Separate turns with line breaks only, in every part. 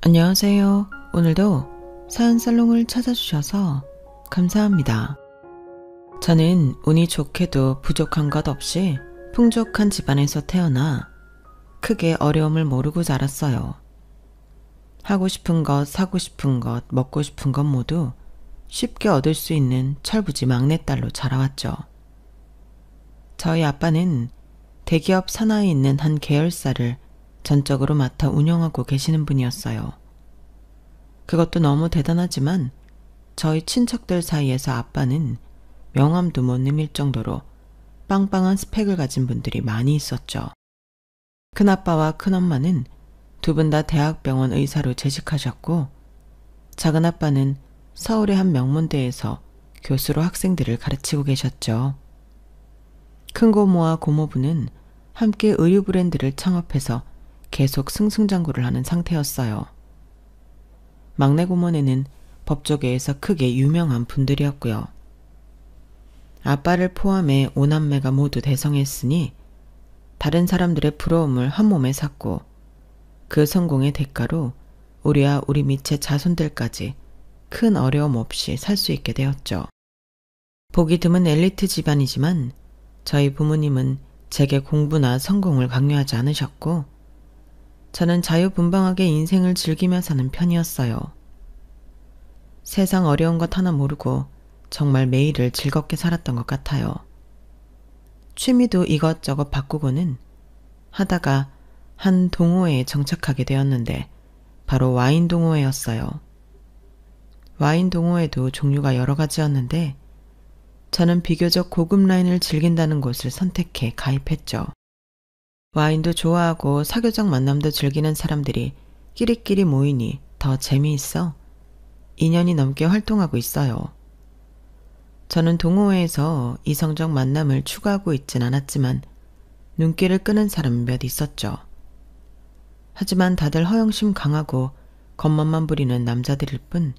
안녕하세요. 오늘도 사연살롱을 찾아주셔서 감사합니다. 저는 운이 좋게도 부족한 것 없이 풍족한 집안에서 태어나 크게 어려움을 모르고 자랐어요. 하고 싶은 것, 사고 싶은 것, 먹고 싶은 것 모두 쉽게 얻을 수 있는 철부지 막내딸로 자라왔죠. 저희 아빠는 대기업 산하에 있는 한 계열사를 전적으로 맡아 운영하고 계시는 분이었어요. 그것도 너무 대단하지만 저희 친척들 사이에서 아빠는 명함도 못 내밀 정도로 빵빵한 스펙을 가진 분들이 많이 있었죠. 큰아빠와 큰엄마는 두 분 다 대학병원 의사로 재직하셨고, 작은아빠는 서울의 한 명문대에서 교수로 학생들을 가르치고 계셨죠. 큰고모와 고모부는 함께 의류 브랜드를 창업해서 계속 승승장구를 하는 상태였어요. 막내 고모네는 법조계에서 크게 유명한 분들이었고요. 아빠를 포함해 5남매가 모두 대성했으니 다른 사람들의 부러움을 한 몸에 샀고, 그 성공의 대가로 우리와 우리 밑의 자손들까지 큰 어려움 없이 살 수 있게 되었죠. 보기 드문 엘리트 집안이지만 저희 부모님은 제게 공부나 성공을 강요하지 않으셨고, 저는 자유분방하게 인생을 즐기며 사는 편이었어요. 세상 어려운 것 하나 모르고 정말 매일을 즐겁게 살았던 것 같아요. 취미도 이것저것 바꾸고는 하다가 한 동호회에 정착하게 되었는데 바로 와인 동호회였어요. 와인 동호회도 종류가 여러 가지였는데 저는 비교적 고급 라인을 즐긴다는 곳을 선택해 가입했죠. 와인도 좋아하고 사교적 만남도 즐기는 사람들이 끼리끼리 모이니 더 재미있어 2년이 넘게 활동하고 있어요. 저는 동호회에서 이성적 만남을 추구하고 있진 않았지만 눈길을 끄는 사람은 몇 있었죠. 하지만 다들 허영심 강하고 겉멋만 부리는 남자들일 뿐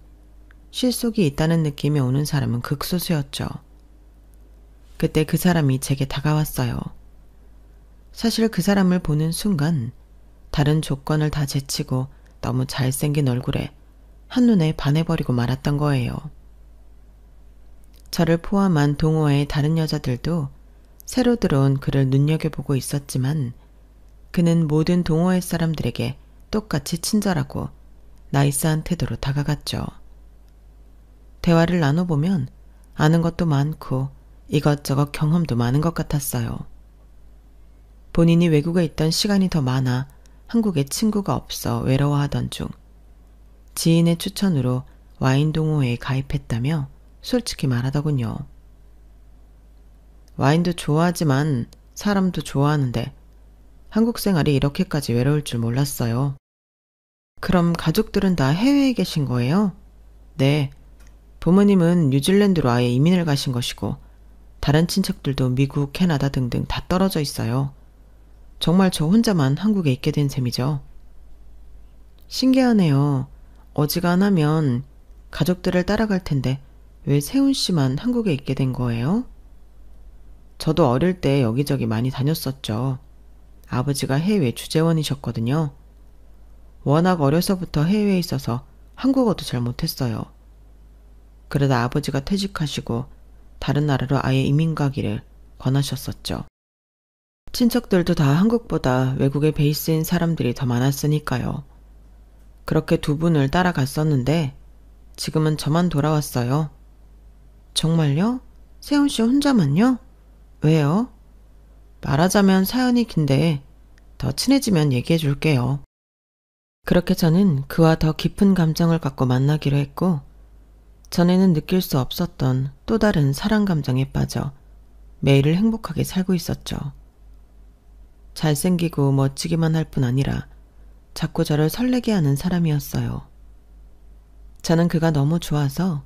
실속이 있다는 느낌이 오는 사람은 극소수였죠. 그때 그 사람이 제게 다가왔어요. 사실 그 사람을 보는 순간 다른 조건을 다 제치고 너무 잘생긴 얼굴에 한눈에 반해버리고 말았던 거예요. 저를 포함한 동호회의 다른 여자들도 새로 들어온 그를 눈여겨보고 있었지만 그는 모든 동호회 사람들에게 똑같이 친절하고 나이스한 태도로 다가갔죠. 대화를 나눠보면 아는 것도 많고 이것저것 경험도 많은 것 같았어요. 본인이 외국에 있던 시간이 더 많아 한국에 친구가 없어 외로워하던 중 지인의 추천으로 와인 동호회에 가입했다며 솔직히 말하더군요. 와인도 좋아하지만 사람도 좋아하는데 한국 생활이 이렇게까지 외로울 줄 몰랐어요. 그럼 가족들은 다 해외에 계신 거예요? 네. 부모님은 뉴질랜드로 아예 이민을 가신 것이고 다른 친척들도 미국, 캐나다 등등 다 떨어져 있어요. 정말 저 혼자만 한국에 있게 된 셈이죠. 신기하네요. 어지간하면 가족들을 따라갈 텐데 왜 세훈 씨만 한국에 있게 된 거예요? 저도 어릴 때 여기저기 많이 다녔었죠. 아버지가 해외 주재원이셨거든요. 워낙 어려서부터 해외에 있어서 한국어도 잘 못했어요. 그러다 아버지가 퇴직하시고 다른 나라로 아예 이민 가기를 권하셨었죠. 친척들도 다 한국보다 외국에 베이스인 사람들이 더 많았으니까요. 그렇게 두 분을 따라갔었는데 지금은 저만 돌아왔어요. 정말요? 세훈 씨 혼자만요? 왜요? 말하자면 사연이 긴데 더 친해지면 얘기해 줄게요. 그렇게 저는 그와 더 깊은 감정을 갖고 만나기로 했고 전에는 느낄 수 없었던 또 다른 사랑 감정에 빠져 매일을 행복하게 살고 있었죠. 잘생기고 멋지기만 할 뿐 아니라 자꾸 저를 설레게 하는 사람이었어요. 저는 그가 너무 좋아서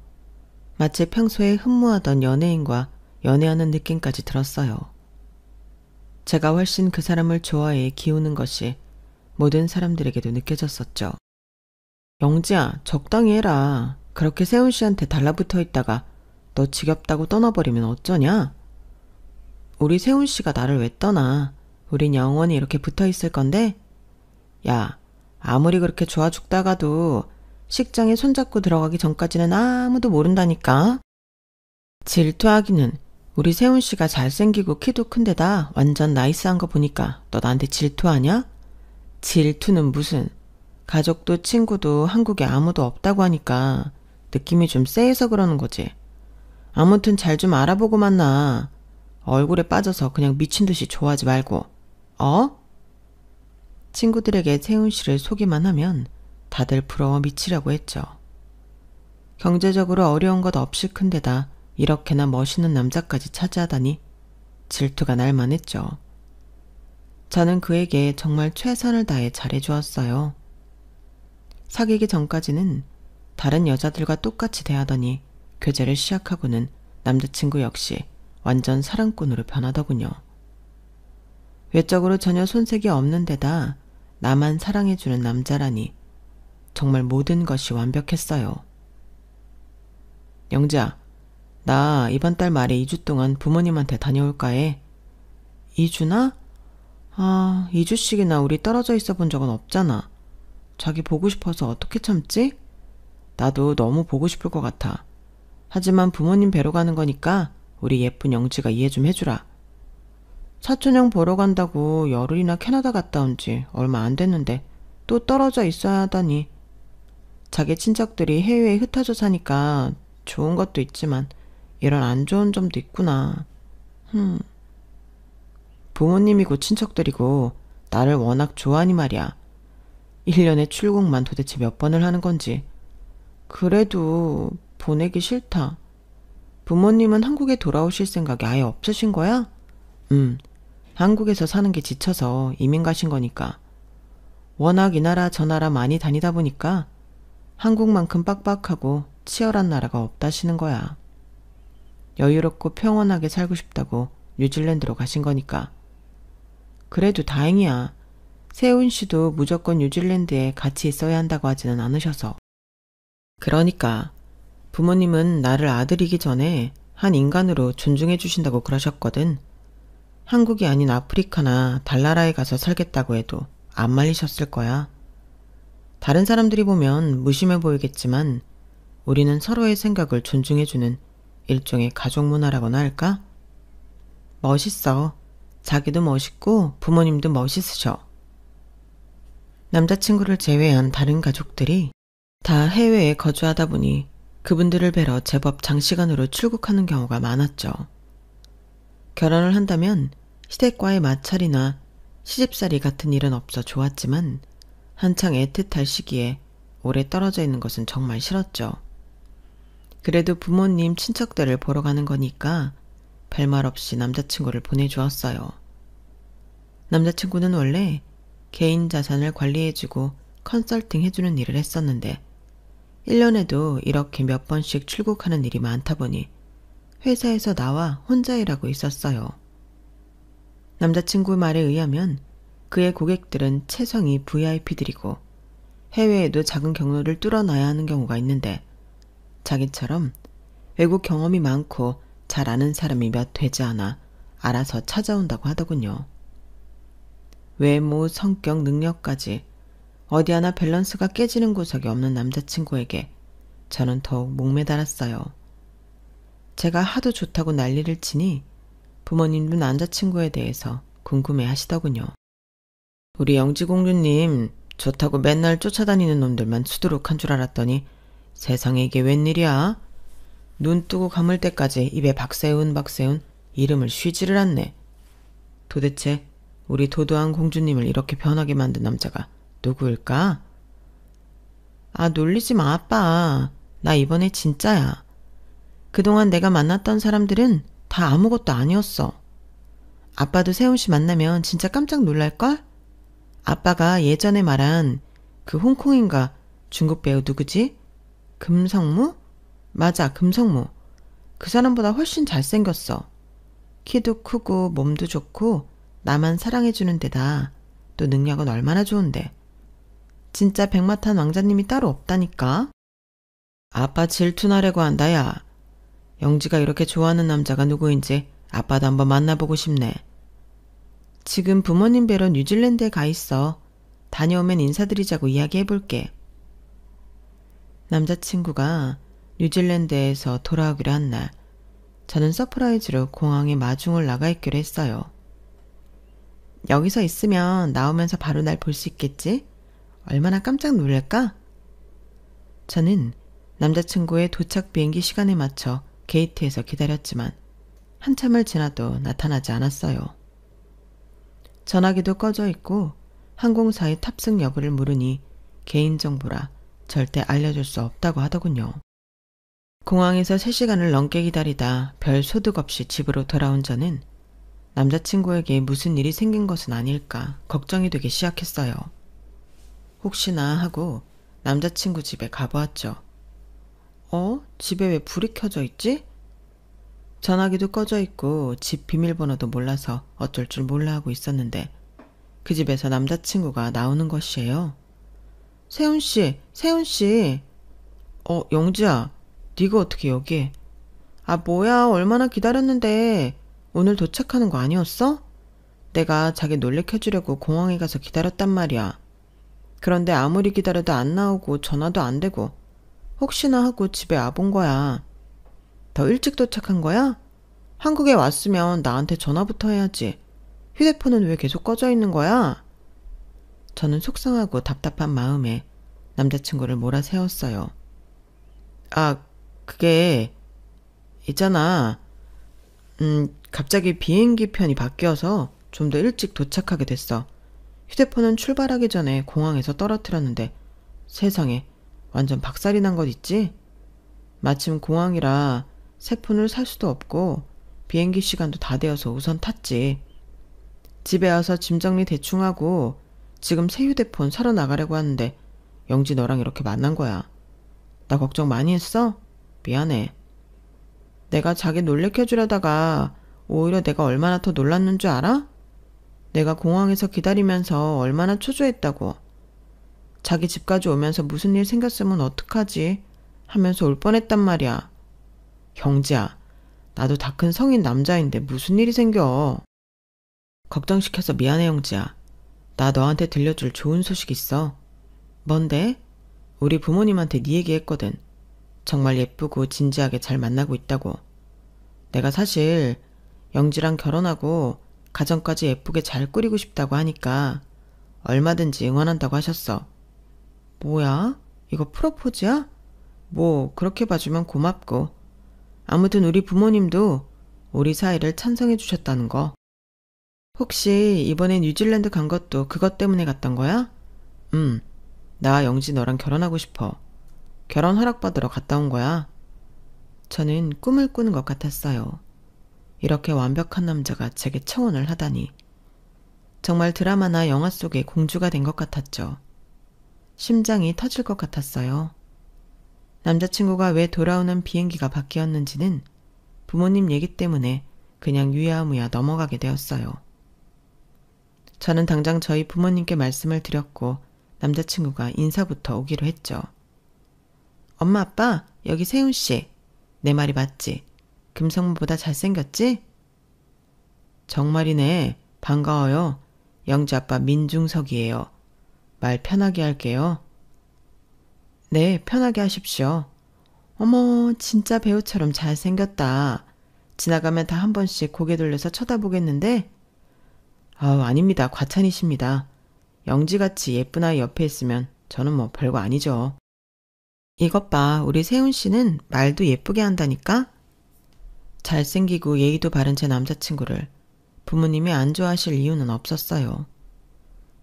마치 평소에 흠모하던 연예인과 연애하는 느낌까지 들었어요. 제가 훨씬 그 사람을 좋아해 기우는 것이 모든 사람들에게도 느껴졌었죠. 영지야, 적당히 해라. 그렇게 세훈 씨한테 달라붙어 있다가 너 지겹다고 떠나버리면 어쩌냐? 우리 세훈 씨가 나를 왜 떠나? 우린 영원히 이렇게 붙어 있을 건데? 야, 아무리 그렇게 좋아 죽다가도 식장에 손잡고 들어가기 전까지는 아무도 모른다니까. 질투하기는. 우리 세훈씨가 잘생기고 키도 큰데다 완전 나이스한 거 보니까 너 나한테 질투하냐? 질투는 무슨. 가족도 친구도 한국에 아무도 없다고 하니까 느낌이 좀 쎄해서 그러는 거지. 아무튼 잘 좀 알아보고 만나. 얼굴에 빠져서 그냥 미친 듯이 좋아하지 말고. 어? 친구들에게 세훈씨를 소개만 하면 다들 부러워 미치려고 했죠. 경제적으로 어려운 것 없이 큰데다 이렇게나 멋있는 남자까지 차지하다니 질투가 날 만했죠. 저는 그에게 정말 최선을 다해 잘해주었어요. 사귀기 전까지는 다른 여자들과 똑같이 대하더니 교제를 시작하고는 남자친구 역시 완전 사랑꾼으로 변하더군요. 외적으로 전혀 손색이 없는 데다 나만 사랑해주는 남자라니 정말 모든 것이 완벽했어요. 영지야, 나 이번 달 말에 2주 동안 부모님한테 다녀올까 해. 2주나? 2주씩이나 우리 떨어져 있어 본 적은 없잖아. 자기 보고 싶어서 어떻게 참지? 나도 너무 보고 싶을 것 같아. 하지만 부모님 뵈러 가는 거니까 우리 예쁜 영지가 이해 좀 해주라. 사촌형 보러 간다고 열흘이나 캐나다 갔다 온 지 얼마 안 됐는데 또 떨어져 있어야 하다니. 자기 친척들이 해외에 흩어져 사니까 좋은 것도 있지만 이런 안 좋은 점도 있구나. 부모님이고 친척들이고 나를 워낙 좋아하니 말이야. 1년에 출국만 도대체 몇 번을 하는 건지. 그래도 보내기 싫다. 부모님은 한국에 돌아오실 생각이 아예 없으신 거야? 한국에서 사는 게 지쳐서 이민 가신 거니까. 워낙 이 나라 저 나라 많이 다니다 보니까 한국만큼 빡빡하고 치열한 나라가 없다시는 거야. 여유롭고 평온하게 살고 싶다고 뉴질랜드로 가신 거니까. 그래도 다행이야. 세훈 씨도 무조건 뉴질랜드에 같이 있어야 한다고 하지는 않으셔서. 그러니까 부모님은 나를 아들이기 전에 한 인간으로 존중해 주신다고 그러셨거든. 한국이 아닌 아프리카나 달나라에 가서 살겠다고 해도 안 말리셨을 거야. 다른 사람들이 보면 무심해 보이겠지만 우리는 서로의 생각을 존중해주는 일종의 가족 문화라고나 할까? 멋있어. 자기도 멋있고 부모님도 멋있으셔. 남자친구를 제외한 다른 가족들이 다 해외에 거주하다 보니 그분들을 뵈러 제법 장시간으로 출국하는 경우가 많았죠. 결혼을 한다면 시댁과의 마찰이나 시집살이 같은 일은 없어 좋았지만 한창 애틋할 시기에 오래 떨어져 있는 것은 정말 싫었죠. 그래도 부모님 친척들을 보러 가는 거니까 별말 없이 남자친구를 보내주었어요. 남자친구는 원래 개인 자산을 관리해주고 컨설팅 해주는 일을 했었는데 1년에도 이렇게 몇 번씩 출국하는 일이 많다 보니 회사에서 나와 혼자 일하고 있었어요. 남자친구 말에 의하면 그의 고객들은 체성이 VIP들이고 해외에도 작은 경로를 뚫어놔야 하는 경우가 있는데 자기처럼 외국 경험이 많고 잘 아는 사람이 몇 되지 않아 알아서 찾아온다고 하더군요. 외모, 성격, 능력까지 어디 하나 밸런스가 깨지는 구석이 없는 남자친구에게 저는 더욱 목매달았어요. 제가 하도 좋다고 난리를 치니 부모님도 남자친구에 대해서 궁금해 하시더군요. 우리 영지공주님 좋다고 맨날 쫓아다니는 놈들만 수두룩한 줄 알았더니 세상에 이게 웬일이야? 눈 뜨고 감을 때까지 입에 박세훈 이름을 쉬지를 않네. 도대체 우리 도도한 공주님을 이렇게 변하게 만든 남자가 누구일까? 놀리지 마, 아빠. 나 이번에 진짜야. 그동안 내가 만났던 사람들은 다 아무것도 아니었어. 아빠도 세훈씨 만나면 진짜 깜짝 놀랄걸? 아빠가 예전에 말한 그 홍콩인가 중국 배우 누구지? 금성무? 맞아, 금성무. 그 사람보다 훨씬 잘생겼어. 키도 크고 몸도 좋고 나만 사랑해주는 데다 또 능력은 얼마나 좋은데. 진짜 백마탄 왕자님이 따로 없다니까. 아빠 질투나려고 한다, 야. 영지가 이렇게 좋아하는 남자가 누구인지 아빠도 한번 만나보고 싶네. 지금 부모님 뵈러 뉴질랜드에 가 있어. 다녀오면 인사드리자고 이야기해볼게. 남자친구가 뉴질랜드에서 돌아오기로 한 날, 저는 서프라이즈로 공항에 마중을 나가 있기로 했어요. 여기서 있으면 나오면서 바로 날 볼 수 있겠지? 얼마나 깜짝 놀랄까? 저는 남자친구의 도착 비행기 시간에 맞춰 게이트에서 기다렸지만 한참을 지나도 나타나지 않았어요. 전화기도 꺼져 있고 항공사의 탑승 여부를 물으니 개인정보라 절대 알려줄 수 없다고 하더군요. 공항에서 3시간을 넘게 기다리다 별 소득 없이 집으로 돌아온 저는 남자친구에게 무슨 일이 생긴 것은 아닐까 걱정이 되기 시작했어요. 혹시나 하고 남자친구 집에 가보았죠. 집에 왜 불이 켜져 있지? 전화기도 꺼져 있고 집 비밀번호도 몰라서 어쩔 줄 몰라 하고 있었는데 그 집에서 남자친구가 나오는 것이에요. 세훈씨, 세훈씨. 영지야, 네가 어떻게 여기에? 뭐야, 얼마나 기다렸는데. 오늘 도착하는 거 아니었어? 내가 자기 놀래켜주려고 공항에 가서 기다렸단 말이야. 그런데 아무리 기다려도 안 나오고 전화도 안 되고 혹시나 하고 집에 와본 거야. 더 일찍 도착한 거야? 한국에 왔으면 나한테 전화부터 해야지. 휴대폰은 왜 계속 꺼져 있는 거야? 저는 속상하고 답답한 마음에 남자친구를 몰아세웠어요. 그게 있잖아. 갑자기 비행기 편이 바뀌어서 좀 더 일찍 도착하게 됐어. 휴대폰은 출발하기 전에 공항에서 떨어뜨렸는데 세상에 완전 박살이 난 것 있지? 마침 공항이라 새 폰을 살 수도 없고 비행기 시간도 다 되어서 우선 탔지. 집에 와서 짐 정리 대충 하고 지금 새 휴대폰 사러 나가려고 하는데 영지 너랑 이렇게 만난 거야. 나 걱정 많이 했어? 미안해. 내가 자기 놀래켜주려다가 오히려 내가 얼마나 더 놀랐는 줄 알아? 내가 공항에서 기다리면서 얼마나 초조했다고. 자기 집까지 오면서 무슨 일 생겼으면 어떡하지? 하면서 올 뻔했단 말이야. 영지야, 나도 다 큰 성인 남자인데 무슨 일이 생겨. 걱정시켜서 미안해 영지야. 나 너한테 들려줄 좋은 소식 있어. 뭔데? 우리 부모님한테 네 얘기했거든. 정말 예쁘고 진지하게 잘 만나고 있다고. 내가 사실 영지랑 결혼하고 가정까지 예쁘게 잘 꾸리고 싶다고 하니까 얼마든지 응원한다고 하셨어. 뭐야? 이거 프로포즈야? 뭐 그렇게 봐주면 고맙고. 아무튼 우리 부모님도 우리 사이를 찬성해 주셨다는 거. 혹시 이번에 뉴질랜드 간 것도 그것 때문에 갔던 거야? 나 영지 너랑 결혼하고 싶어. 결혼 허락받으러 갔다 온 거야. 저는 꿈을 꾸는 것 같았어요. 이렇게 완벽한 남자가 제게 청혼을 하다니. 정말 드라마나 영화 속의 공주가 된 것 같았죠. 심장이 터질 것 같았어요. 남자친구가 왜 돌아오는 비행기가 바뀌었는지는 부모님 얘기 때문에 그냥 유야무야 넘어가게 되었어요. 저는 당장 저희 부모님께 말씀을 드렸고 남자친구가 인사부터 오기로 했죠. 엄마 아빠 여기 세훈씨. 내 말이 맞지? 금성무보다 잘생겼지? 정말이네. 반가워요. 영지 아빠 민중석이에요. 말 편하게 할게요. 네, 편하게 하십시오. 어머, 진짜 배우처럼 잘생겼다. 지나가면 다 한 번씩 고개 돌려서 쳐다보겠는데? 아닙니다. 과찬이십니다. 영지같이 예쁜 아이 옆에 있으면 저는 뭐 별거 아니죠. 이것 봐, 우리 세훈씨는 말도 예쁘게 한다니까? 잘생기고 예의도 바른 제 남자친구를 부모님이 안 좋아하실 이유는 없었어요.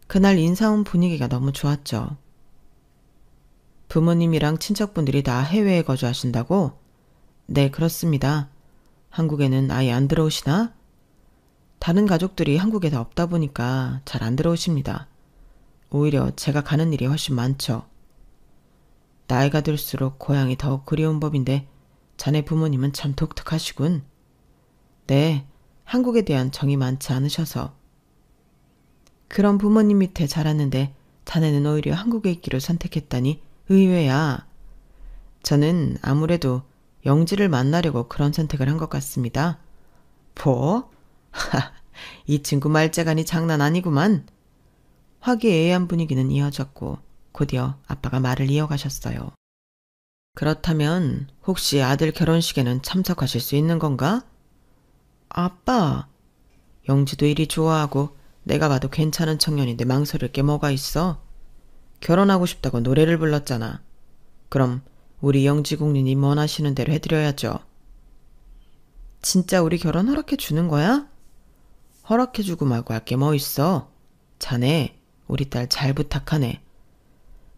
그날 인사 온 분위기가 너무 좋았죠. 부모님이랑 친척분들이 다 해외에 거주하신다고? 네, 그렇습니다. 한국에는 아예 안 들어오시나? 다른 가족들이 한국에 다 없다 보니까 잘 안 들어오십니다. 오히려 제가 가는 일이 훨씬 많죠. 나이가 들수록 고향이 더욱 그리운 법인데 자네 부모님은 참 독특하시군. 네, 한국에 대한 정이 많지 않으셔서. 그런 부모님 밑에 자랐는데 자네는 오히려 한국에 있기로 선택했다니 의외야. 저는 아무래도 영지를 만나려고 그런 선택을 한 것 같습니다. 뭐? 이 친구 말재간이 장난 아니구만. 화기애애한 분위기는 이어졌고 곧이어 아빠가 말을 이어가셨어요. 그렇다면 혹시 아들 결혼식에는 참석하실 수 있는 건가? 아빠, 영지도 일이 좋아하고 내가 봐도 괜찮은 청년인데 망설일 게 뭐가 있어? 결혼하고 싶다고 노래를 불렀잖아. 그럼 우리 영지 국민님 원하시는 대로 해드려야죠. 진짜 우리 결혼 허락해 주는 거야? 허락해주고 말고 할 게 뭐 있어? 자네, 우리 딸 잘 부탁하네.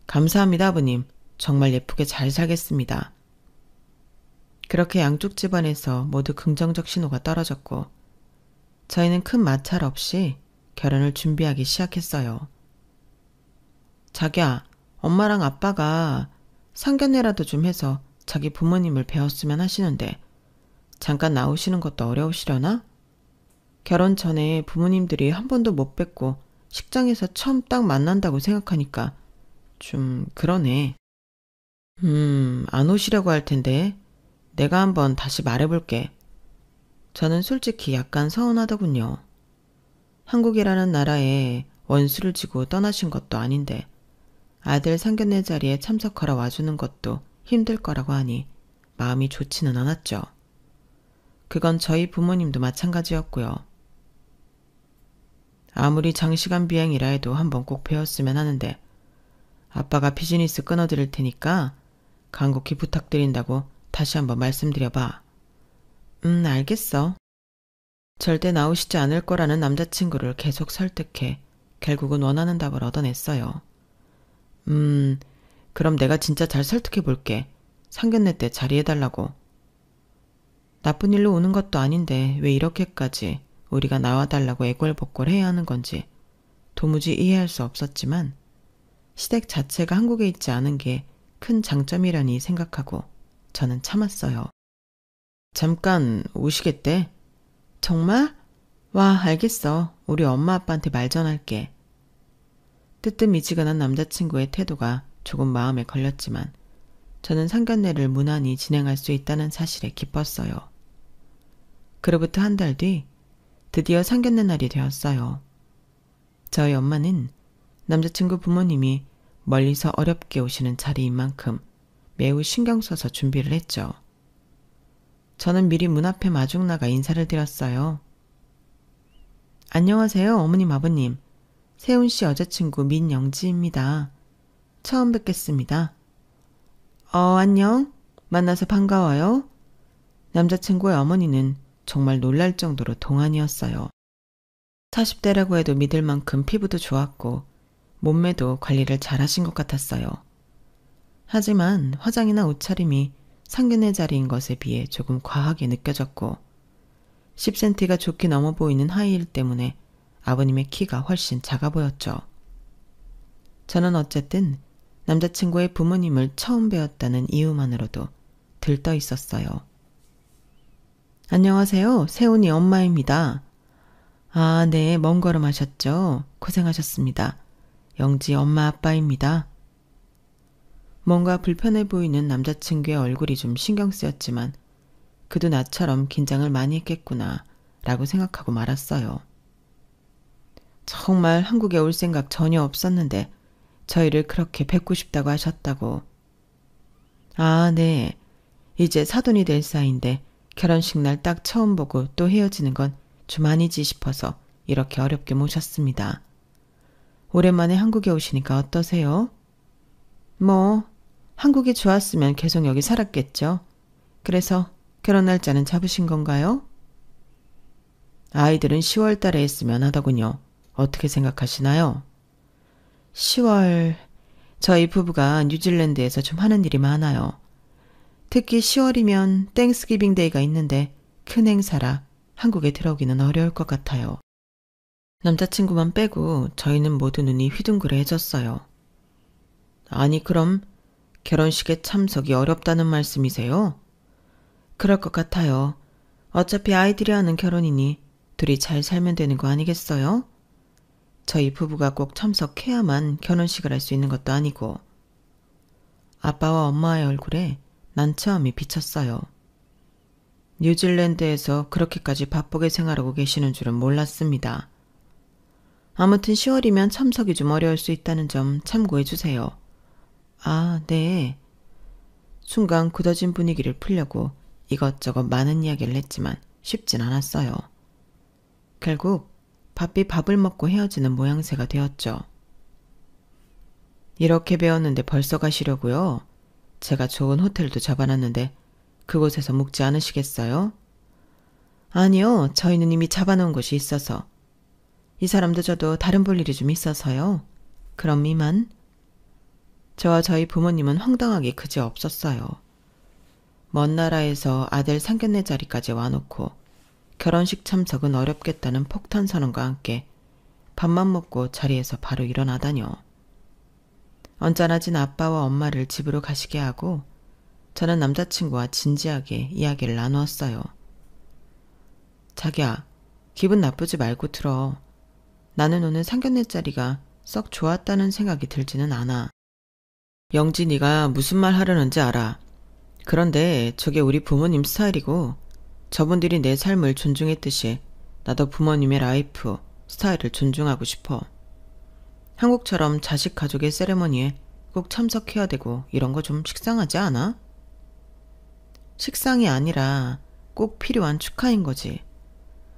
감사합니다, 아버님. 정말 예쁘게 잘 살겠습니다. 그렇게 양쪽 집안에서 모두 긍정적 신호가 떨어졌고 저희는 큰 마찰 없이 결혼을 준비하기 시작했어요. 자기야, 엄마랑 아빠가 상견례라도 좀 해서 자기 부모님을 뵈었으면 하시는데 잠깐 나오시는 것도 어려우시려나? 결혼 전에 부모님들이 한 번도 못 뵙고 식장에서 처음 딱 만난다고 생각하니까 좀 그러네. 안 오시려고 할 텐데 내가 한번 다시 말해볼게. 저는 솔직히 약간 서운하더군요. 한국이라는 나라에 원수를 지고 떠나신 것도 아닌데 아들 상견례 자리에 참석하러 와주는 것도 힘들 거라고 하니 마음이 좋지는 않았죠. 그건 저희 부모님도 마찬가지였고요. 아무리 장시간 비행이라 해도 한번 꼭 배웠으면 하는데 아빠가 비즈니스 끊어드릴 테니까 간곡히 부탁드린다고 다시 한번 말씀드려봐. 알겠어. 절대 나오시지 않을 거라는 남자친구를 계속 설득해 결국은 원하는 답을 얻어냈어요. 그럼 내가 진짜 잘 설득해 볼게. 상견례 때 자리해달라고. 나쁜 일로 오는 것도 아닌데 왜 이렇게까지 우리가 나와달라고 애걸복걸 해야 하는 건지 도무지 이해할 수 없었지만 시댁 자체가 한국에 있지 않은 게 큰 장점이라니 생각하고 저는 참았어요. 잠깐 오시겠대? 정말? 와, 알겠어. 우리 엄마 아빠한테 말 전할게. 뜨뜻미지근한 남자친구의 태도가 조금 마음에 걸렸지만 저는 상견례를 무난히 진행할 수 있다는 사실에 기뻤어요. 그로부터 한 달 뒤 드디어 상견례 날이 되었어요. 저희 엄마는 남자친구 부모님이 멀리서 어렵게 오시는 자리인 만큼 매우 신경 써서 준비를 했죠. 저는 미리 문 앞에 마중 나가 인사를 드렸어요. 안녕하세요, 어머님, 아버님. 세훈씨 여자친구 민영지입니다. 처음 뵙겠습니다. 안녕. 만나서 반가워요. 남자친구의 어머니는 정말 놀랄 정도로 동안이었어요. 40대라고 해도 믿을 만큼 피부도 좋았고 몸매도 관리를 잘하신 것 같았어요. 하지만 화장이나 옷차림이 상견례 자리인 것에 비해 조금 과하게 느껴졌고 10cm가 좋게 넘어 보이는 하이힐 때문에 아버님의 키가 훨씬 작아 보였죠. 저는 어쨌든 남자친구의 부모님을 처음 뵈었다는 이유만으로도 들떠 있었어요. 안녕하세요. 세훈이 엄마입니다. 아, 네. 먼 걸음 하셨죠? 고생하셨습니다. 영지 엄마 아빠입니다. 뭔가 불편해 보이는 남자친구의 얼굴이 좀 신경 쓰였지만 그도 나처럼 긴장을 많이 했겠구나 라고 생각하고 말았어요. 정말 한국에 올 생각 전혀 없었는데 저희를 그렇게 뵙고 싶다고 하셨다고. 아, 네. 이제 사돈이 될 사이인데 결혼식 날 딱 처음 보고 또 헤어지는 건 좀 아니지 싶어서 이렇게 어렵게 모셨습니다. 오랜만에 한국에 오시니까 어떠세요? 뭐 한국이 좋았으면 계속 여기 살았겠죠. 그래서 결혼 날짜는 잡으신 건가요? 아이들은 10월 달에 했으면 하더군요. 어떻게 생각하시나요? 10월... 저희 부부가 뉴질랜드에서 좀 하는 일이 많아요. 특히 10월이면 땡스기빙 데이가 있는데 큰 행사라 한국에 들어오기는 어려울 것 같아요. 남자친구만 빼고 저희는 모두 눈이 휘둥그레해졌어요. 아니 그럼 결혼식에 참석이 어렵다는 말씀이세요? 그럴 것 같아요. 어차피 아이들이 하는 결혼이니 둘이 잘 살면 되는 거 아니겠어요? 저희 부부가 꼭 참석해야만 결혼식을 할 수 있는 것도 아니고. 아빠와 엄마의 얼굴에 난처함이 비쳤어요. 뉴질랜드에서 그렇게까지 바쁘게 생활하고 계시는 줄은 몰랐습니다. 아무튼 10월이면 참석이 좀 어려울 수 있다는 점 참고해 주세요. 아, 네. 순간 굳어진 분위기를 풀려고 이것저것 많은 이야기를 했지만 쉽진 않았어요. 결국 바삐 밥을 먹고 헤어지는 모양새가 되었죠. 이렇게 배웠는데 벌써 가시려고요? 제가 좋은 호텔도 잡아놨는데 그곳에서 묵지 않으시겠어요? 아니요, 저희는 이미 잡아놓은 곳이 있어서. 이 사람도 저도 다른 볼 일이 좀 있어서요. 그럼 이만. 저와 저희 부모님은 황당하기 그지없었어요. 먼 나라에서 아들 상견례 자리까지 와놓고 결혼식 참석은 어렵겠다는 폭탄 선언과 함께 밥만 먹고 자리에서 바로 일어나다뇨. 언짢아진 아빠와 엄마를 집으로 가시게 하고 저는 남자친구와 진지하게 이야기를 나누었어요. 자기야, 기분 나쁘지 말고 들어. 나는 오늘 상견례 자리가 썩 좋았다는 생각이 들지는 않아. 영지 네가 무슨 말 하려는지 알아. 그런데 저게 우리 부모님 스타일이고 저분들이 내 삶을 존중했듯이 나도 부모님의 라이프 스타일을 존중하고 싶어. 한국처럼 자식 가족의 세레머니에 꼭 참석해야 되고 이런 거 좀 식상하지 않아? 식상이 아니라 꼭 필요한 축하인 거지.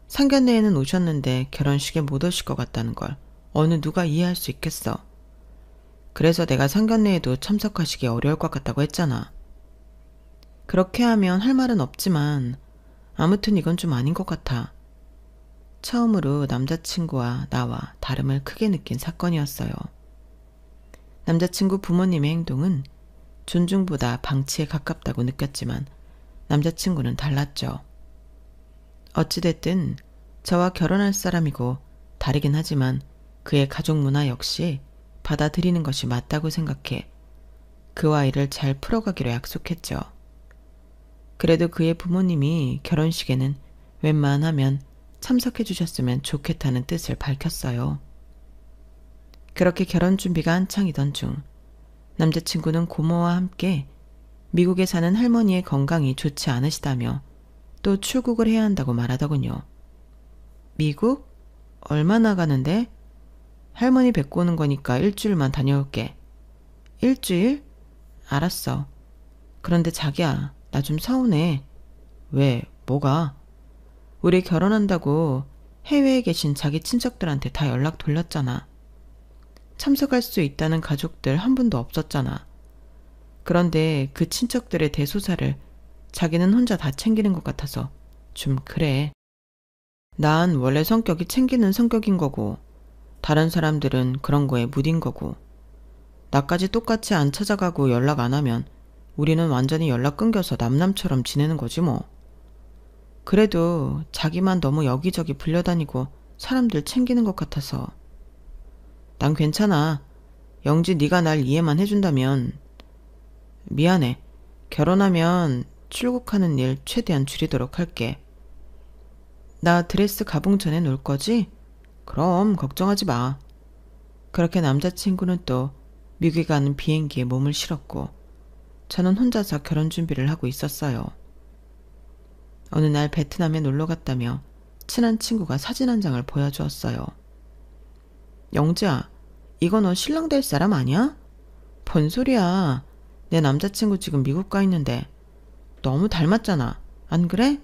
상견례에는 오셨는데 결혼식에 못 오실 것 같다는 걸 어느 누가 이해할 수 있겠어. 그래서 내가 상견례에도 참석하시기 어려울 것 같다고 했잖아. 그렇게 하면 할 말은 없지만 아무튼 이건 좀 아닌 것 같아. 처음으로 남자친구와 나와 다름을 크게 느낀 사건이었어요. 남자친구 부모님의 행동은 존중보다 방치에 가깝다고 느꼈지만 남자친구는 달랐죠. 어찌됐든 저와 결혼할 사람이고 다르긴 하지만 그의 가족 문화 역시 받아들이는 것이 맞다고 생각해 그와 일을 잘 풀어가기로 약속했죠. 그래도 그의 부모님이 결혼식에는 웬만하면 참석해 주셨으면 좋겠다는 뜻을 밝혔어요. 그렇게 결혼 준비가 한창이던 중 남자친구는 고모와 함께 미국에 사는 할머니의 건강이 좋지 않으시다며 또 출국을 해야 한다고 말하더군요. 미국? 얼마나 가는데? 할머니 뵙고 오는 거니까 일주일만 다녀올게. 일주일? 알았어. 그런데 자기야, 나 좀 서운해. 왜? 뭐가? 우리 결혼한다고 해외에 계신 자기 친척들한테 다 연락 돌렸잖아. 참석할 수 있다는 가족들 한 분도 없었잖아. 그런데 그 친척들의 대소사를 자기는 혼자 다 챙기는 것 같아서 좀 그래. 난 원래 성격이 챙기는 성격인 거고 다른 사람들은 그런 거에 무딘 거고 나까지 똑같이 안 찾아가고 연락 안 하면 우리는 완전히 연락 끊겨서 남남처럼 지내는 거지 뭐. 그래도 자기만 너무 여기저기 불려다니고 사람들 챙기는 것 같아서. 난 괜찮아. 영지 네가 날 이해만 해준다면. 미안해. 결혼하면 출국하는 일 최대한 줄이도록 할게. 나 드레스 가봉 전에 놀 거지? 그럼 걱정하지 마. 그렇게 남자친구는 또 미국에 가는 비행기에 몸을 실었고 저는 혼자서 결혼 준비를 하고 있었어요. 어느 날 베트남에 놀러 갔다며 친한 친구가 사진 한 장을 보여주었어요. 영지야, 이거 너 신랑 될 사람 아니야? 뭔 소리야. 내 남자친구 지금 미국 가 있는데 너무 닮았잖아. 안 그래?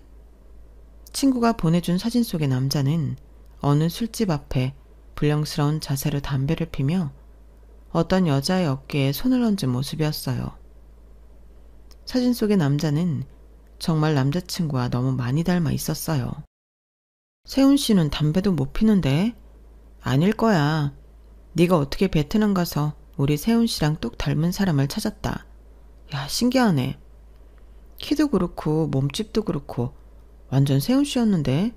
친구가 보내준 사진 속의 남자는 어느 술집 앞에 불량스러운 자세로 담배를 피며 어떤 여자의 어깨에 손을 얹은 모습이었어요. 사진 속의 남자는 정말 남자친구와 너무 많이 닮아 있었어요. 세훈 씨는 담배도 못 피는데? 아닐 거야. 네가 어떻게 베트남 가서 우리 세훈 씨랑 똑 닮은 사람을 찾았다. 야, 신기하네. 키도 그렇고 몸집도 그렇고 완전 세훈 씨였는데?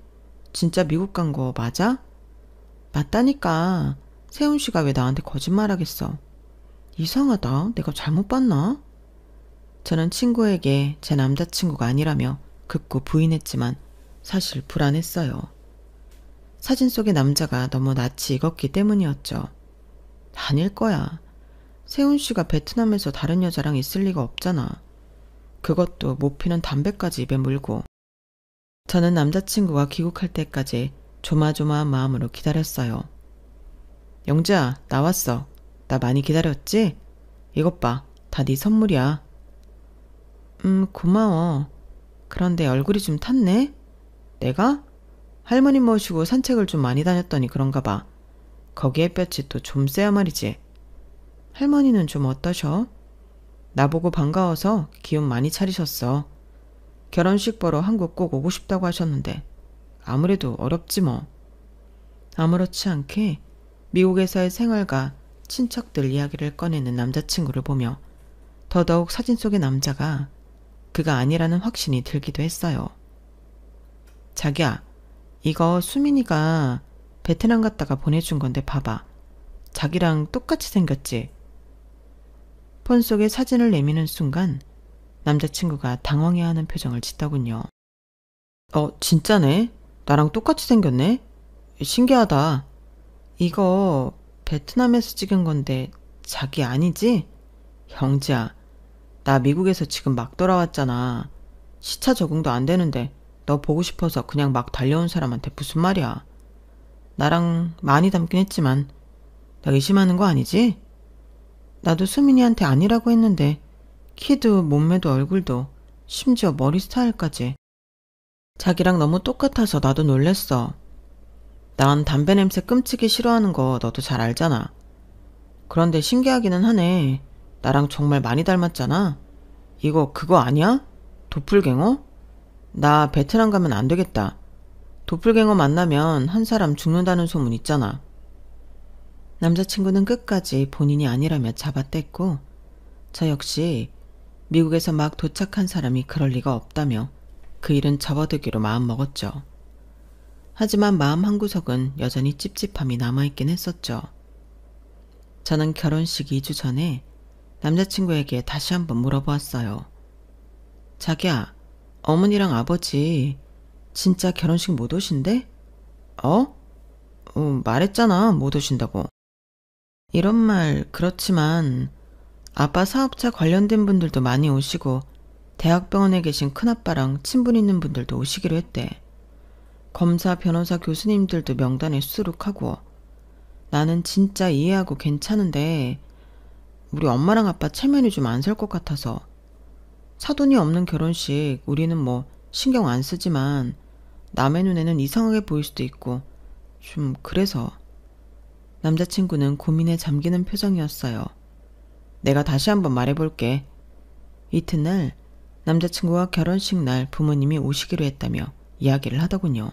진짜 미국 간 거 맞아? 맞다니까. 세훈 씨가 왜 나한테 거짓말하겠어. 이상하다. 내가 잘못 봤나? 저는 친구에게 제 남자친구가 아니라며 극구 부인했지만 사실 불안했어요. 사진 속의 남자가 너무 낯이 익었기 때문이었죠. 아닐 거야. 세훈 씨가 베트남에서 다른 여자랑 있을 리가 없잖아. 그것도 못 피는 담배까지 입에 물고. 저는 남자친구가 귀국할 때까지 조마조마한 마음으로 기다렸어요. 영지야, 나왔어. 나 많이 기다렸지? 이것 봐, 다 네 선물이야. 고마워. 그런데 얼굴이 좀 탔네? 내가? 할머니 모시고 산책을 좀 많이 다녔더니 그런가 봐. 거기 햇볕이 또 좀 세야 말이지. 할머니는 좀 어떠셔? 나보고 반가워서 기운 많이 차리셨어. 결혼식 보러 한국 꼭 오고 싶다고 하셨는데 아무래도 어렵지 뭐. 아무렇지 않게 미국에서의 생활과 친척들 이야기를 꺼내는 남자친구를 보며 더더욱 사진 속의 남자가 그가 아니라는 확신이 들기도 했어요. 자기야, 이거 수민이가 베트남 갔다가 보내준 건데 봐봐. 자기랑 똑같이 생겼지? 폰 속에 사진을 내미는 순간 남자친구가 당황해하는 표정을 짓더군요. 진짜네? 나랑 똑같이 생겼네? 신기하다. 이거 베트남에서 찍은 건데 자기 아니지? 영지야, 나 미국에서 지금 막 돌아왔잖아. 시차 적응도 안 되는데 너 보고 싶어서 그냥 막 달려온 사람한테 무슨 말이야. 나랑 많이 닮긴 했지만 나 의심하는 거 아니지? 나도 수민이한테 아니라고 했는데 키도 몸매도 얼굴도 심지어 머리 스타일까지 자기랑 너무 똑같아서 나도 놀랬어. 난 담배 냄새 끔찍이 싫어하는 거 너도 잘 알잖아. 그런데 신기하기는 하네. 나랑 정말 많이 닮았잖아. 이거 그거 아니야? 도플갱어? 나 베트남 가면 안 되겠다. 도플갱어 만나면 한 사람 죽는다는 소문 있잖아. 남자친구는 끝까지 본인이 아니라며 잡아댔고 저 역시 미국에서 막 도착한 사람이 그럴 리가 없다며 그 일은 접어두기로 마음먹었죠. 하지만 마음 한구석은 여전히 찝찝함이 남아있긴 했었죠. 저는 결혼식 2주 전에 남자친구에게 다시 한번 물어보았어요. 자기야, 어머니랑 아버지 진짜 결혼식 못 오신대? 말했잖아, 못 오신다고. 이런 말 그렇지만 아빠 사업자 관련된 분들도 많이 오시고 대학병원에 계신 큰아빠랑 친분 있는 분들도 오시기로 했대. 검사, 변호사, 교수님들도 명단에 수록하고. 나는 진짜 이해하고 괜찮은데 우리 엄마랑 아빠 체면이 좀 안 설 것 같아서. 사돈이 없는 결혼식 우리는 뭐 신경 안 쓰지만 남의 눈에는 이상하게 보일 수도 있고 좀 그래서. 남자친구는 고민에 잠기는 표정이었어요. 내가 다시 한번 말해볼게. 이튿날 남자친구와 결혼식 날 부모님이 오시기로 했다며 이야기를 하더군요.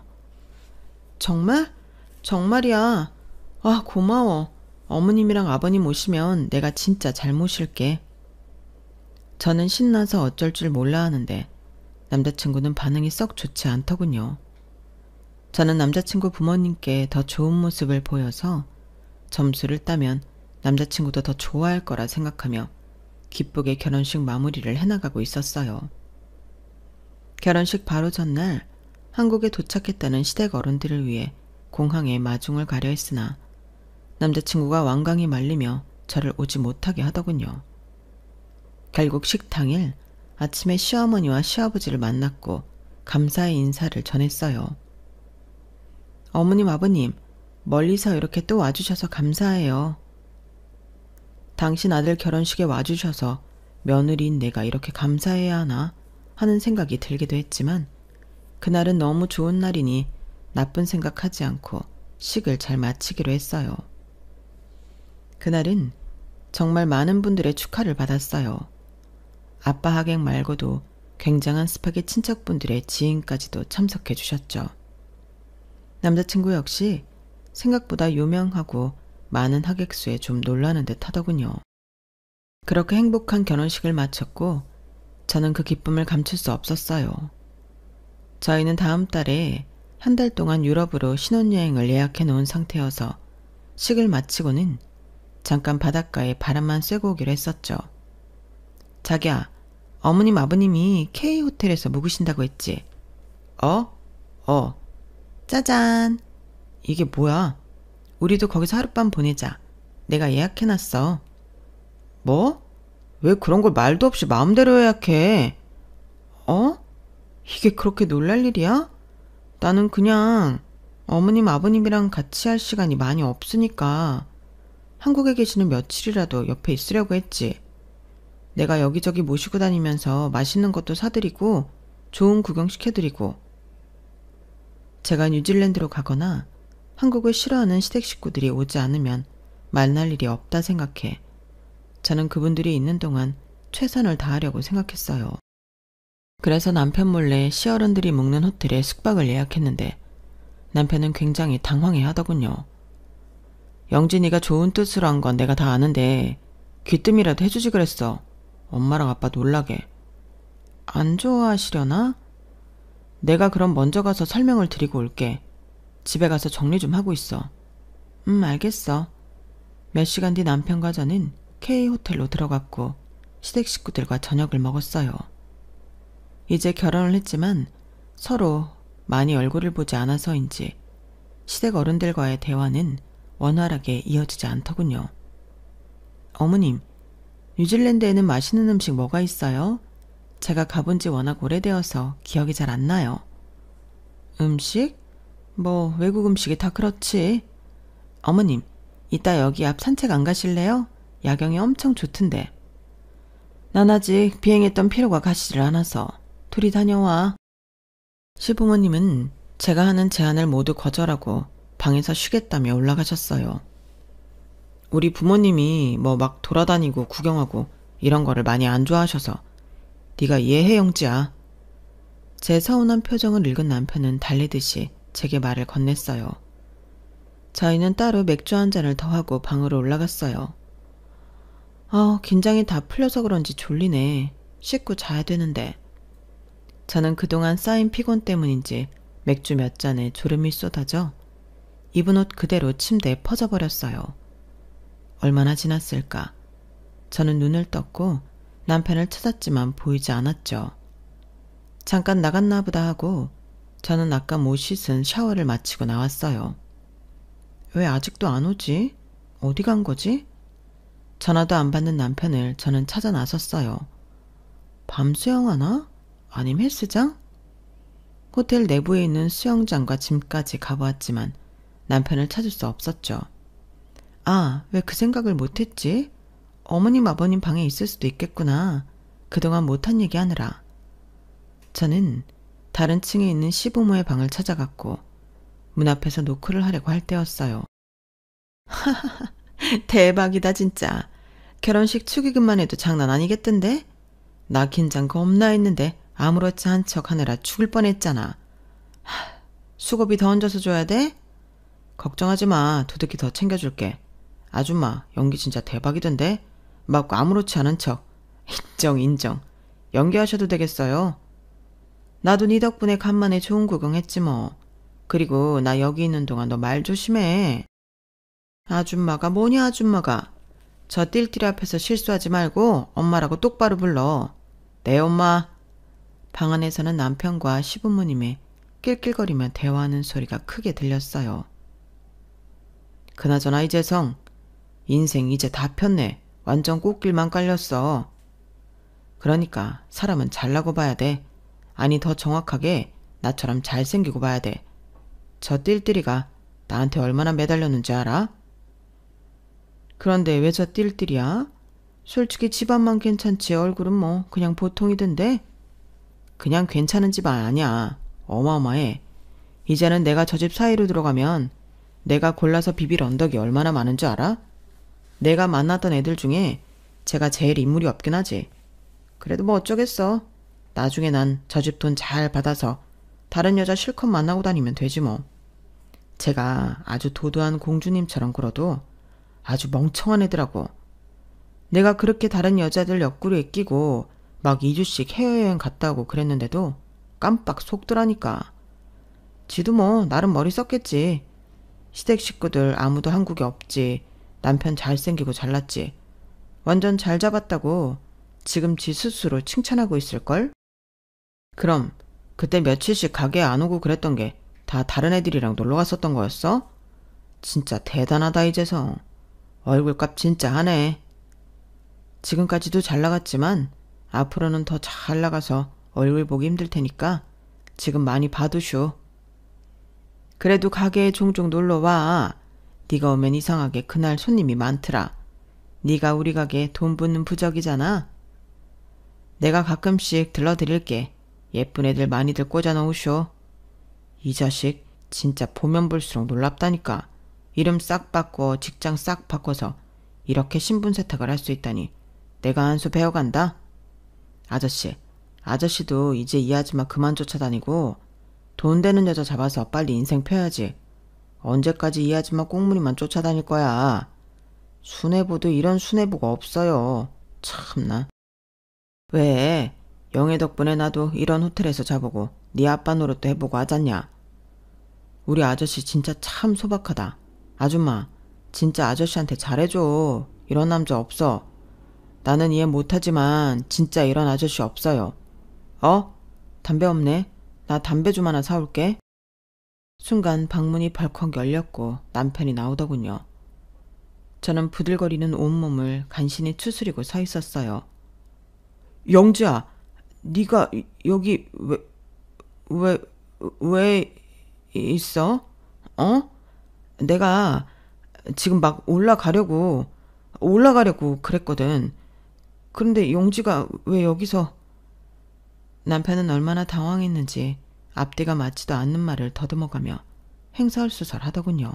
정말? 정말이야. 아, 고마워. 어머님이랑 아버님 오시면 내가 진짜 잘 모실게. 저는 신나서 어쩔 줄 몰라 하는데 남자친구는 반응이 썩 좋지 않더군요. 저는 남자친구 부모님께 더 좋은 모습을 보여서 점수를 따면 남자친구도 더 좋아할 거라 생각하며 기쁘게 결혼식 마무리를 해나가고 있었어요. 결혼식 바로 전날 한국에 도착했다는 시댁 어른들을 위해 공항에 마중을 가려 했으나 남자친구가 완강히 말리며 저를 오지 못하게 하더군요. 결국 식당일 아침에 시어머니와 시아버지를 만났고 감사의 인사를 전했어요. 어머님, 아버님, 멀리서 이렇게 또 와주셔서 감사해요. 당신 아들 결혼식에 와주셔서 며느리인 내가 이렇게 감사해야 하나 하는 생각이 들기도 했지만 그날은 너무 좋은 날이니 나쁜 생각하지 않고 식을 잘 마치기로 했어요. 그날은 정말 많은 분들의 축하를 받았어요. 아빠 하객 말고도 굉장한 스펙의 친척분들의 지인까지도 참석해 주셨죠. 남자친구 역시 생각보다 유명하고 많은 하객 수에 좀 놀라는 듯 하더군요. 그렇게 행복한 결혼식을 마쳤고 저는 그 기쁨을 감출 수 없었어요. 저희는 다음 달에 한 달 동안 유럽으로 신혼여행을 예약해 놓은 상태여서 식을 마치고는 잠깐 바닷가에 바람만 쐬고 오기로 했었죠. 자기야, 어머님 아버님이 K호텔에서 묵으신다고 했지? 짜잔. 이게 뭐야? 우리도 거기서 하룻밤 보내자. 내가 예약해놨어. 뭐? 왜 그런 걸 말도 없이 마음대로 예약해? 이게 그렇게 놀랄 일이야? 나는 그냥 어머님 아버님이랑 같이 할 시간이 많이 없으니까 한국에 계시는 며칠이라도 옆에 있으려고 했지. 내가 여기저기 모시고 다니면서 맛있는 것도 사드리고 좋은 구경 시켜드리고. 제가 뉴질랜드로 가거나 한국을 싫어하는 시댁 식구들이 오지 않으면 만날 일이 없다 생각해 저는 그분들이 있는 동안 최선을 다하려고 생각했어요. 그래서 남편 몰래 시어른들이 묵는 호텔에 숙박을 예약했는데 남편은 굉장히 당황해 하더군요. 영진이가 좋은 뜻으로 한 건 내가 다 아는데 귀뜸이라도 해주지 그랬어. 엄마랑 아빠 놀라게. 안 좋아하시려나? 내가 그럼 먼저 가서 설명을 드리고 올게. 집에 가서 정리 좀 하고 있어. 알겠어. 몇 시간 뒤 남편과 저는 K호텔로 들어갔고 시댁 식구들과 저녁을 먹었어요. 이제 결혼을 했지만 서로 많이 얼굴을 보지 않아서인지 시댁 어른들과의 대화는 원활하게 이어지지 않더군요. 어머님, 뉴질랜드에는 맛있는 음식 뭐가 있어요? 제가 가본 지 워낙 오래되어서 기억이 잘 안 나요. 음식? 뭐 외국 음식이 다 그렇지. 어머님, 이따 여기 앞 산책 안 가실래요? 야경이 엄청 좋던데. 난 아직 비행했던 피로가 가시질 않아서 둘이 다녀와. 시부모님은 제가 하는 제안을 모두 거절하고 방에서 쉬겠다며 올라가셨어요. 우리 부모님이 뭐 막 돌아다니고 구경하고 이런 거를 많이 안 좋아하셔서 네가 이해해 영지야. 제 서운한 표정을 읽은 남편은 달리듯이 제게 말을 건넸어요. 저희는 따로 맥주 한 잔을 더 하고 방으로 올라갔어요. 긴장이 다 풀려서 그런지 졸리네. 씻고 자야 되는데. 저는 그동안 쌓인 피곤 때문인지 맥주 몇 잔에 졸음이 쏟아져 입은 옷 그대로 침대에 퍼져버렸어요. 얼마나 지났을까. 저는 눈을 떴고 남편을 찾았지만 보이지 않았죠. 잠깐 나갔나 보다 하고 저는 아까 못 씻은 샤워를 마치고 나왔어요. 왜 아직도 안 오지? 어디 간 거지? 전화도 안 받는 남편을 저는 찾아 나섰어요. 밤 수영하나? 아님 헬스장? 호텔 내부에 있는 수영장과 짐까지 가보았지만 남편을 찾을 수 없었죠. 왜 그 생각을 못했지? 어머님 아버님 방에 있을 수도 있겠구나. 그동안 못한 얘기 하느라. 저는 다른 층에 있는 시부모의 방을 찾아갔고 문 앞에서 노크를 하려고 할 때였어요. 하하하, 대박이다 진짜. 결혼식 축의금만 해도 장난 아니겠던데? 나 긴장 겁나 했는데 아무렇지 않은 척 하느라 죽을 뻔했잖아. 수고비 더 얹어서 줘야 돼? 걱정하지 마. 두둑이 더 챙겨줄게. 아줌마 연기 진짜 대박이던데? 막 아무렇지 않은 척. 인정. 연기하셔도 되겠어요. 나도 네 덕분에 간만에 좋은 구경했지 뭐. 그리고 나 여기 있는 동안 너 말 조심해. 아줌마가 뭐냐 아줌마가. 저 띨띨이 앞에서 실수하지 말고 엄마라고 똑바로 불러. 네 엄마. 방 안에서는 남편과 시부모님의 낄낄거리며 대화하는 소리가 크게 들렸어요. 그나저나 이재성, 인생 이제 다 폈네. 완전 꽃길만 깔렸어. 그러니까 사람은 잘나고 봐야 돼. 아니 더 정확하게 나처럼 잘생기고 봐야 돼. 저 띨띨이가 나한테 얼마나 매달렸는지 알아? 그런데 왜 저 띨띨이야? 솔직히 집안만 괜찮지 얼굴은 뭐 그냥 보통이던데? 그냥 괜찮은 집안 아니야. 어마어마해. 이제는 내가 저 집 사이로 들어가면 내가 골라서 비빌 언덕이 얼마나 많은 줄 알아? 내가 만났던 애들 중에 제가 제일 인물이 없긴 하지. 그래도 뭐 어쩌겠어. 나중에 난 저 집 돈 잘 받아서 다른 여자 실컷 만나고 다니면 되지 뭐. 제가 아주 도도한 공주님처럼 굴어도 아주 멍청한 애더라고. 내가 그렇게 다른 여자들 옆구리에 끼고 막 2주씩 해외여행 갔다 오고 그랬는데도 깜빡 속더라니까. 지도 뭐 나름 머리 썼겠지. 시댁 식구들 아무도 한국에 없지. 남편 잘생기고 잘났지. 완전 잘 잡았다고 지금 지 스스로 칭찬하고 있을걸? 그럼 그때 며칠씩 가게에 안 오고 그랬던 게 다 다른 애들이랑 놀러 갔었던 거였어? 진짜 대단하다 이재성. 얼굴값 진짜 하네. 지금까지도 잘 나갔지만 앞으로는 더 잘 나가서 얼굴 보기 힘들 테니까 지금 많이 봐두쇼. 그래도 가게에 종종 놀러와. 네가 오면 이상하게 그날 손님이 많더라. 네가 우리 가게 돈 붓는 부적이잖아. 내가 가끔씩 들러드릴게. 예쁜 애들 많이들 꽂아놓으쇼. 이 자식 진짜 보면 볼수록 놀랍다니까. 이름 싹 바꿔 직장 싹 바꿔서 이렇게 신분 세탁을 할 수 있다니. 내가 한 수 배워간다. 아저씨도 이제 이 아줌마 그만 쫓아다니고 돈 되는 여자 잡아서 빨리 인생 펴야지. 언제까지 이 아줌마 꽁무니만 쫓아다닐 거야. 수뇌부도 이런 수뇌부가 없어요. 참나. 왜? 영애 덕분에 나도 이런 호텔에서 자보고 네 아빠 노릇도 해보고 하잖냐. 우리 아저씨 진짜 참 소박하다. 아줌마, 진짜 아저씨한테 잘해줘. 이런 남자 없어. 나는 이해 못하지만 진짜 이런 아저씨 없어요. 담배 없네. 나 담배 좀 하나 사올게. 순간 방문이 벌컥 열렸고 남편이 나오더군요. 저는 부들거리는 온몸을 간신히 추스리고 서 있었어요. 영지야, 네가 여기 왜 있어? 내가 지금 막 올라가려고 그랬거든. 그런데 영지가 왜 여기서... 남편은 얼마나 당황했는지 앞뒤가 맞지도 않는 말을 더듬어가며 횡설수설하더군요.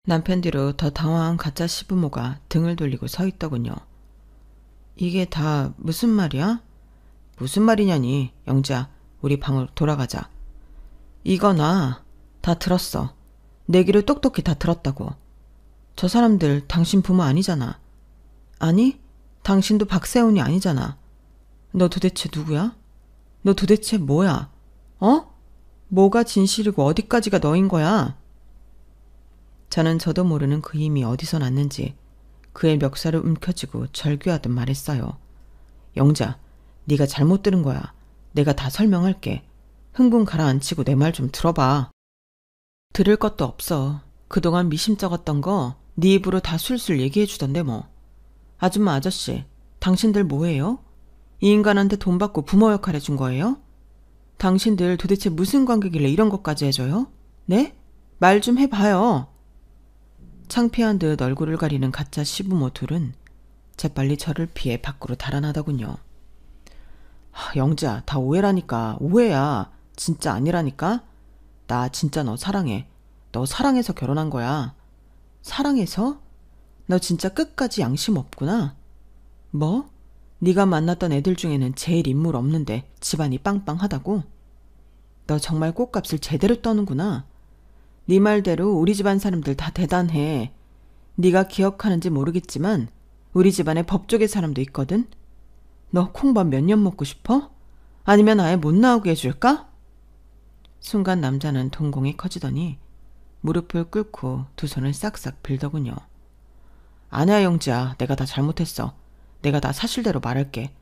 남편 뒤로 더 당황한 가짜 시부모가 등을 돌리고 서 있더군요. 이게 다 무슨 말이야? 무슨 말이냐니. 영지야, 우리 방으로 돌아가자. 이거 나 다 들었어. 내 귀를 똑똑히 다 들었다고. 저 사람들 당신 부모 아니잖아. 아니, 당신도 박세훈이 아니잖아. 너 도대체 누구야? 너 도대체 뭐야? 뭐가 진실이고 어디까지가 너인 거야? 저는 저도 모르는 그 힘이 어디서 났는지 그의 멱살을 움켜쥐고 절규하듯 말했어요. 영자, 네가 잘못 들은 거야. 내가 다 설명할게. 흥분 가라앉히고 내 말 좀 들어봐. 들을 것도 없어. 그동안 미심쩍었던 거 네 입으로 다 술술 얘기해 주던데 뭐. 아줌마 아저씨, 당신들 뭐해요? 이 인간한테 돈 받고 부모 역할 해준 거예요? 당신들 도대체 무슨 관계길래 이런 것까지 해줘요? 네? 말 좀 해봐요. 창피한 듯 얼굴을 가리는 가짜 시부모 둘은 재빨리 저를 피해 밖으로 달아나더군요. 영지야, 다 오해라니까. 오해야. 진짜 아니라니까. 나 진짜 너 사랑해. 너 사랑해서 결혼한 거야. 사랑해서? 너 진짜 끝까지 양심 없구나. 뭐? 네가 만났던 애들 중에는 제일 인물 없는데 집안이 빵빵하다고? 너 정말 꽃값을 제대로 떠는구나. 네 말대로 우리 집안 사람들 다 대단해. 네가 기억하는지 모르겠지만 우리 집안에 법조계 사람도 있거든. 너 콩밥 몇 년 먹고 싶어? 아니면 아예 못 나오게 해줄까? 순간 남자는 동공이 커지더니 무릎을 꿇고 두 손을 싹싹 빌더군요. 아니야 영지야, 내가 다 잘못했어. 내가 다 사실대로 말할게.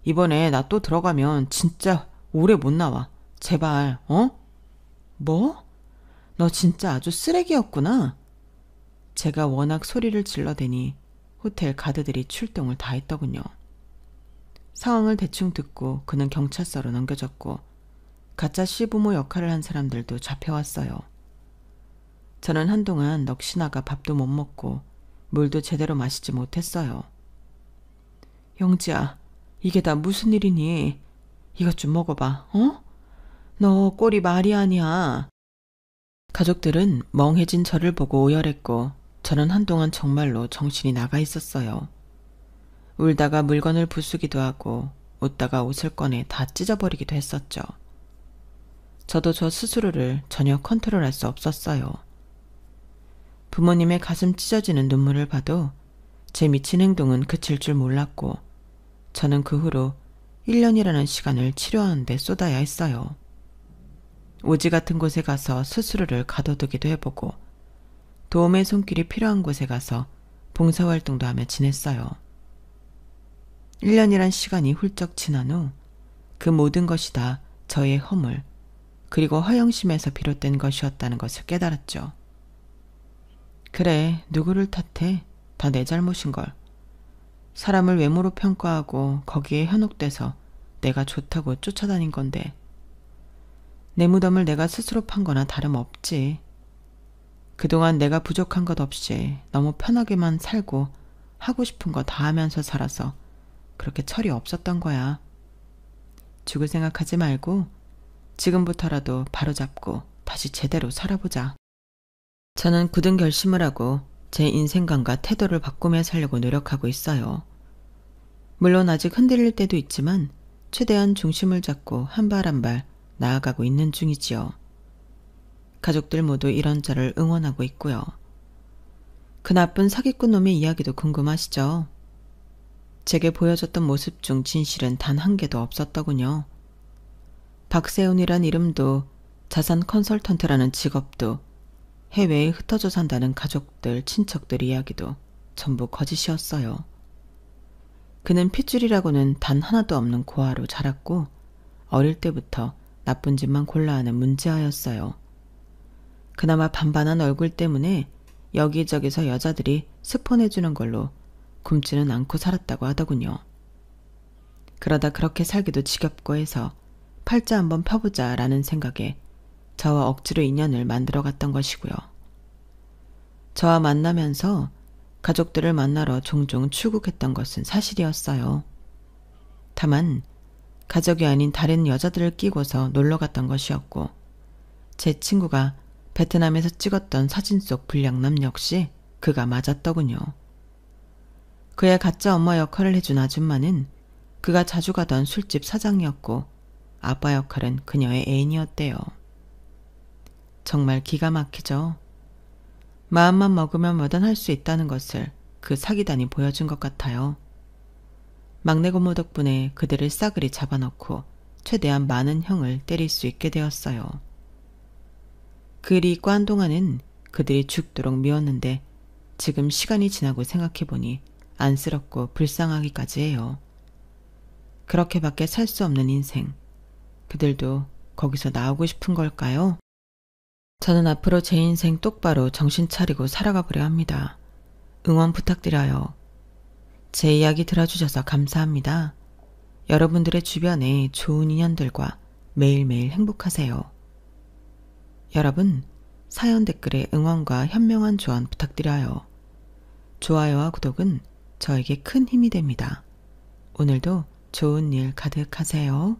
이번에 나 또 들어가면 진짜 오래 못 나와. 제발, 뭐? 너 진짜 아주 쓰레기였구나. 제가 워낙 소리를 질러대니 호텔 가드들이 출동을 다 했더군요. 상황을 대충 듣고 그는 경찰서로 넘겨졌고 가짜 시부모 역할을 한 사람들도 잡혀왔어요. 저는 한동안 넋이 나가 밥도 못 먹고 물도 제대로 마시지 못했어요. 영지야, 이게 다 무슨 일이니? 이것 좀 먹어봐, 너 꼴이 말이 아니야. 가족들은 멍해진 저를 보고 오열했고 저는 한동안 정말로 정신이 나가 있었어요. 울다가 물건을 부수기도 하고 웃다가 옷을 꺼내 다 찢어버리기도 했었죠. 저도 저 스스로를 전혀 컨트롤할 수 없었어요. 부모님의 가슴 찢어지는 눈물을 봐도 제 미친 행동은 그칠 줄 몰랐고 저는 그 후로 1년이라는 시간을 치료하는 데 쏟아야 했어요. 오지 같은 곳에 가서 스스로를 가둬두기도 해보고 도움의 손길이 필요한 곳에 가서 봉사활동도 하며 지냈어요. 1년이란 시간이 훌쩍 지난 후 그 모든 것이 다 저의 허물 그리고 허영심에서 비롯된 것이었다는 것을 깨달았죠. 그래, 누구를 탓해? 다 내 잘못인걸. 사람을 외모로 평가하고 거기에 현혹돼서 내가 좋다고 쫓아다닌 건데 내 무덤을 내가 스스로 판 거나 다름없지. 그동안 내가 부족한 것 없이 너무 편하게만 살고 하고 싶은 거 다 하면서 살아서 그렇게 철이 없었던 거야. 죽을 생각하지 말고 지금부터라도 바로잡고 다시 제대로 살아보자. 저는 굳은 결심을 하고 제 인생관과 태도를 바꾸며 살려고 노력하고 있어요. 물론 아직 흔들릴 때도 있지만 최대한 중심을 잡고 한 발 한 발 나아가고 있는 중이지요. 가족들 모두 이런 저를 응원하고 있고요. 그 나쁜 사기꾼 놈의 이야기도 궁금하시죠? 제게 보여줬던 모습 중 진실은 단 한 개도 없었더군요. 박세훈이란 이름도 자산 컨설턴트라는 직업도 해외에 흩어져 산다는 가족들, 친척들 이야기도 전부 거짓이었어요. 그는 핏줄이라고는 단 하나도 없는 고아로 자랐고 어릴 때부터 나쁜 짓만 골라 하는 문제아였어요. 그나마 반반한 얼굴 때문에 여기저기서 여자들이 스폰해주는 걸로 굶지는 않고 살았다고 하더군요. 그러다 그렇게 살기도 지겹고 해서 팔자 한번 펴보자 라는 생각에 저와 억지로 인연을 만들어갔던 것이고요. 저와 만나면서 가족들을 만나러 종종 출국했던 것은 사실이었어요. 다만 가족이 아닌 다른 여자들을 끼고서 놀러갔던 것이었고 제 친구가 베트남에서 찍었던 사진 속 불량남 역시 그가 맞았더군요. 그의 가짜 엄마 역할을 해준 아줌마는 그가 자주 가던 술집 사장이었고 아빠 역할은 그녀의 애인이었대요. 정말 기가 막히죠. 마음만 먹으면 뭐든 할 수 있다는 것을 그 사기단이 보여준 것 같아요. 막내 고모 덕분에 그들을 싸그리 잡아넣고 최대한 많은 형을 때릴 수 있게 되었어요. 그 일이 있고 한동안은 그들이 죽도록 미웠는데 지금 시간이 지나고 생각해보니 안쓰럽고 불쌍하기까지 해요. 그렇게밖에 살 수 없는 인생. 그들도 거기서 나오고 싶은 걸까요? 저는 앞으로 제 인생 똑바로 정신 차리고 살아가 보려 합니다. 응원 부탁드려요. 제 이야기 들어주셔서 감사합니다. 여러분들의 주변에 좋은 인연들과 매일매일 행복하세요. 여러분, 사연 댓글에 응원과 현명한 조언 부탁드려요. 좋아요와 구독은 저에게 큰 힘이 됩니다. 오늘도 좋은 일 가득하세요.